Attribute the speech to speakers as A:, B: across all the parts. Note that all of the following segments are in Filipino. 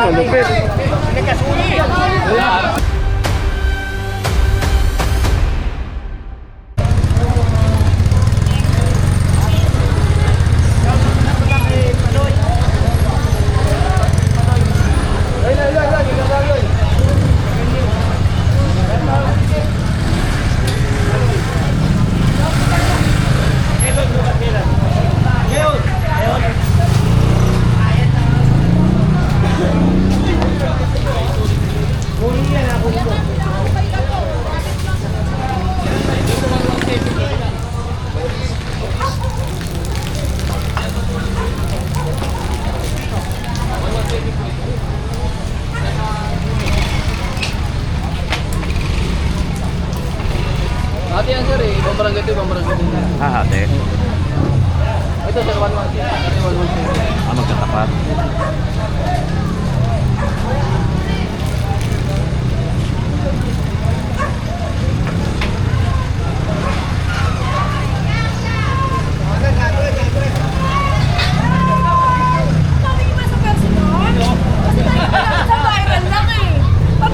A: malupit.
B: Ate yan sir eh, ibang barangay ito, ibang barangay ito.
A: Ah, ate.
B: Ito sir, 1-1.
A: Ah, magkatapat.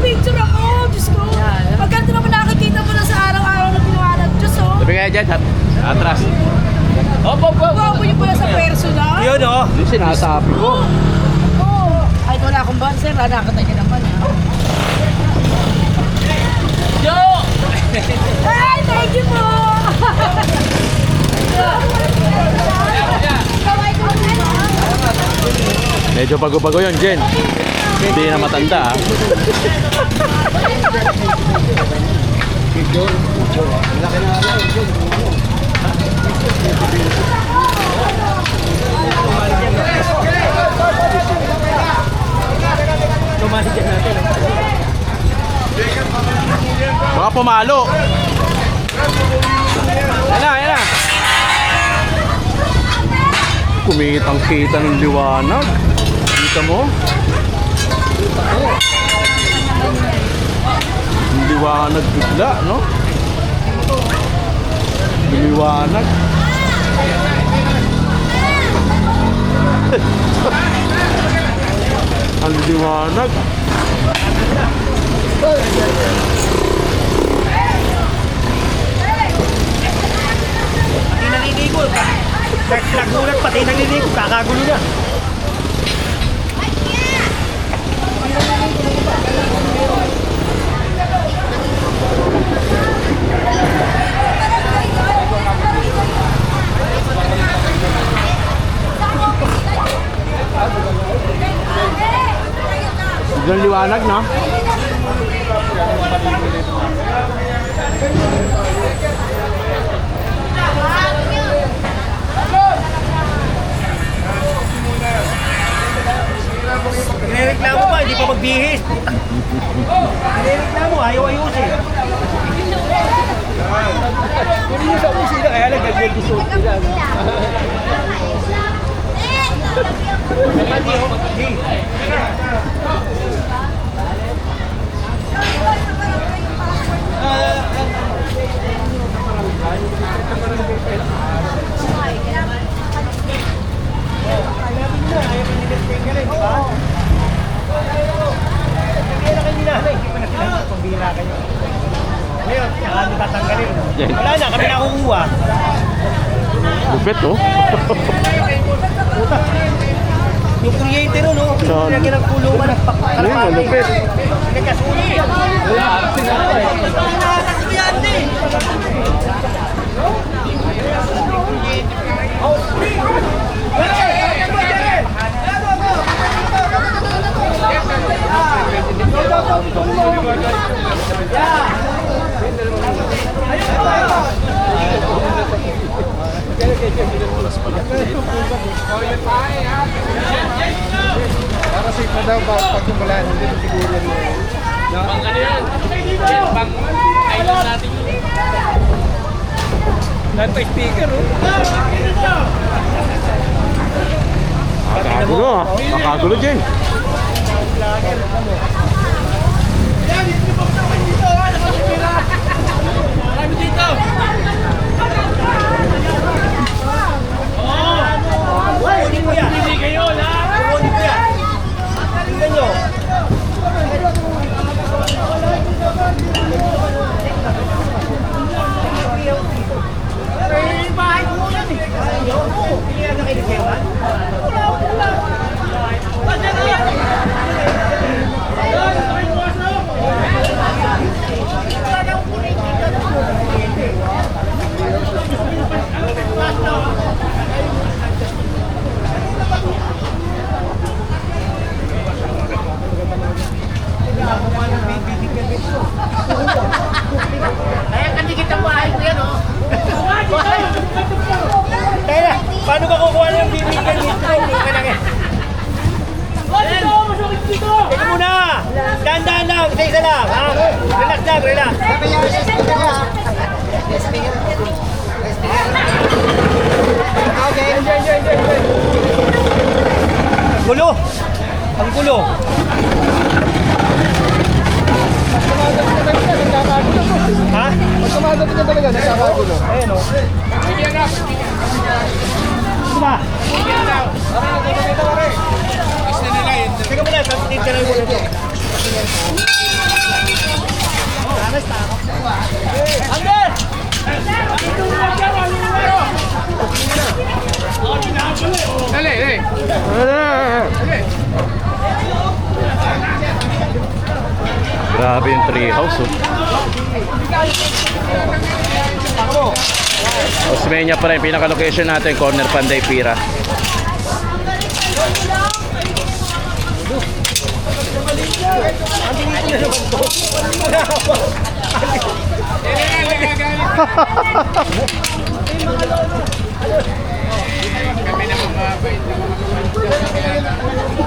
C: Picture ako, Diyos ko. Pagkanto naman nakikita mo na sa araw-araw na pinawanan, Diyos ko.
A: Sabi kaya dyan, atras.
C: Wow, mo yung pala sa personal.
B: Yun o.
A: Yung sinasabi ko.
C: Oo. Ay, wala akong ban, sir. Nakakatay ka naman, ha?
B: Yo!
C: Ay, thank you po.
A: Medyo bago-bago yun, Jen. Hindi na matanda, ah. Baka pumalo. Yan na, yan na. Kumitang-kita ng liwanag. Kita mo? Ang liwanag bigla, no? Liwanag. Ang liwanag.
B: Pati naliligo. Nagulat pati naliligo. Kakagulo na.
A: Biglang liwanag, no?
B: Nireklamo pa, hindi pa magbihis. Nireklamo, ayaw ayusin. Kunin niyo sa opisina, kaya lang gagawin sila. Wala na, kami nakukuha.
A: Lupit, oh.
B: Yung creator, no?
A: Saan?
B: Lagi ng kulungan at
A: Ayun, malupit.
B: Nagkasuli.
D: Para safe na daw pag wala, hindi na siguro mo.
B: Bang ano yan? Bang idol natin yun. Lahat pa speaker, oh.
A: Makagulo, ah. Makagulo, Jen.
B: Marami dito! Kunin ko yan! Kunin kayo, lahat! Kunin ko yan! Tingnan nyo!
E: lang, ha? Relax lang, relax. Gulo! Ang gulo! Ha?
D: Pag kumagabi na talaga, nagkakagulo.
E: Ayun o. Ano ba? Teka muna, tapos ka na yung muna ito. Ander!
B: Dali, dali.
A: Grabe yung treehouse, oh. Osmeña pa rin, pinaka-location natin, corner Panday Pira.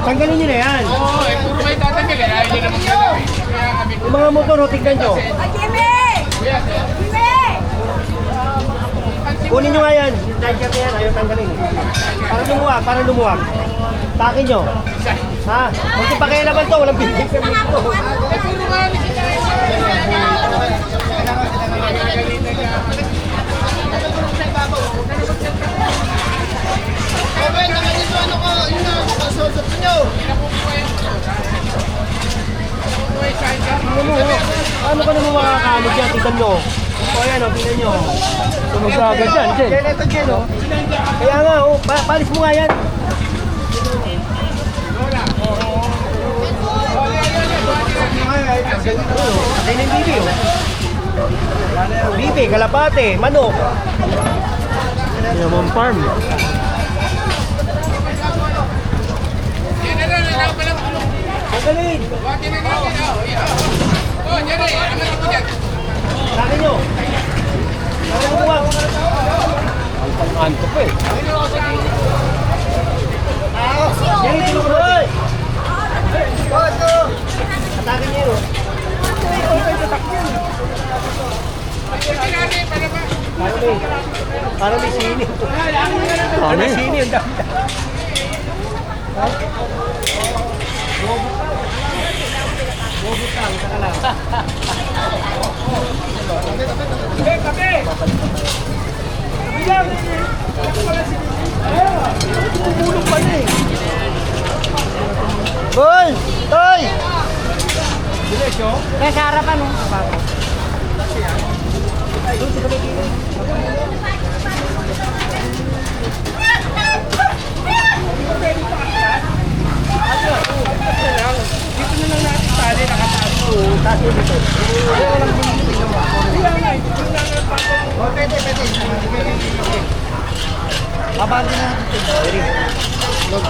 E: Tanggalin nyo na yan.
B: Oo, puro kayo tatanggal. Ayaw nyo naman galaw eh. Kaya kami.
E: Yung mga motor, oh, tignan nyo.
C: Jimmy! Jimmy!
E: Kunin nyo nga yan. Diker na yan, ayaw tanggalin. Para lumuwag. Takin nyo. Ha? Huwag yung pakialaman to, walang bibig sa mga to. Ano ka naman makakaano dyan? Tignan nyo. O yan o, tignan nyo. Tunog na agad dyan, Jen.
D: Ito dyan, oh.
E: Kaya nga, oh, palis mo nga yan. Patay na yung bibi, oh. Bibi, kalapate, manok.
A: Yaman farm.
B: Yan na lang pala.
E: Magaling.
B: Bakit na natin? Oh, yan eh. Ano ito dyan?
E: Sakin nyo. Sakin mo wag.
A: Anto pa eh.
E: Yan, tulong mo. Atakin nyo yun. Parang may sini. Parang may sini. Ang dami. Bobutang, saka lang. Kape! Bilang! Bubulong pa na eh. Boy! Toy!
C: Nasa harapan mo.
E: Dito na lang natin tali, nakataas mo. Taas mo dito. Pwede. Babagi na natin. Very good.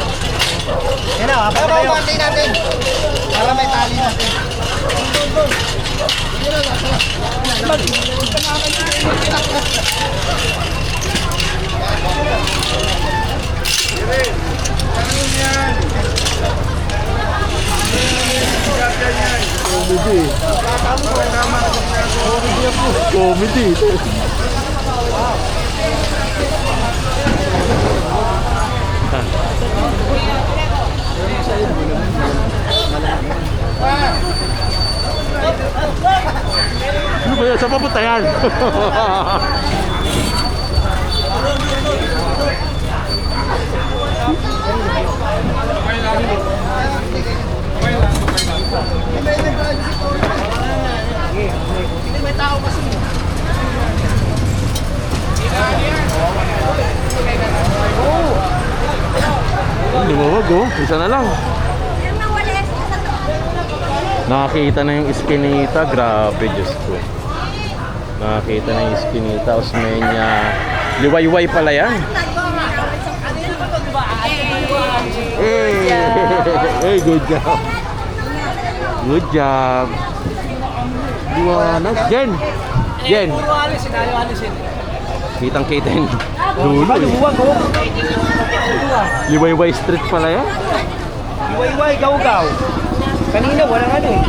E: Yan na, apat na kayo.
D: Babati natin. Para may tali natin.
A: Comedy. Ano ba yan? Saan papunta yan? Lumawag oh, isa na lang. Nakakita na yung Eskinita, grabe Diyos ko. Nakakita na yung Eskinita, Osmeña. Liwayway pala yan. Hey, good job. Good job. Liwanag. Jen!
E: Puro alis, sinayo alisin.
A: Kitang-kita yung dulo
E: Diba,
A: eh.
E: lumuwag oh.
A: Liwayway street pala yan.
E: Iway-iway, gaw-gaw. Kanina, walang ano eh.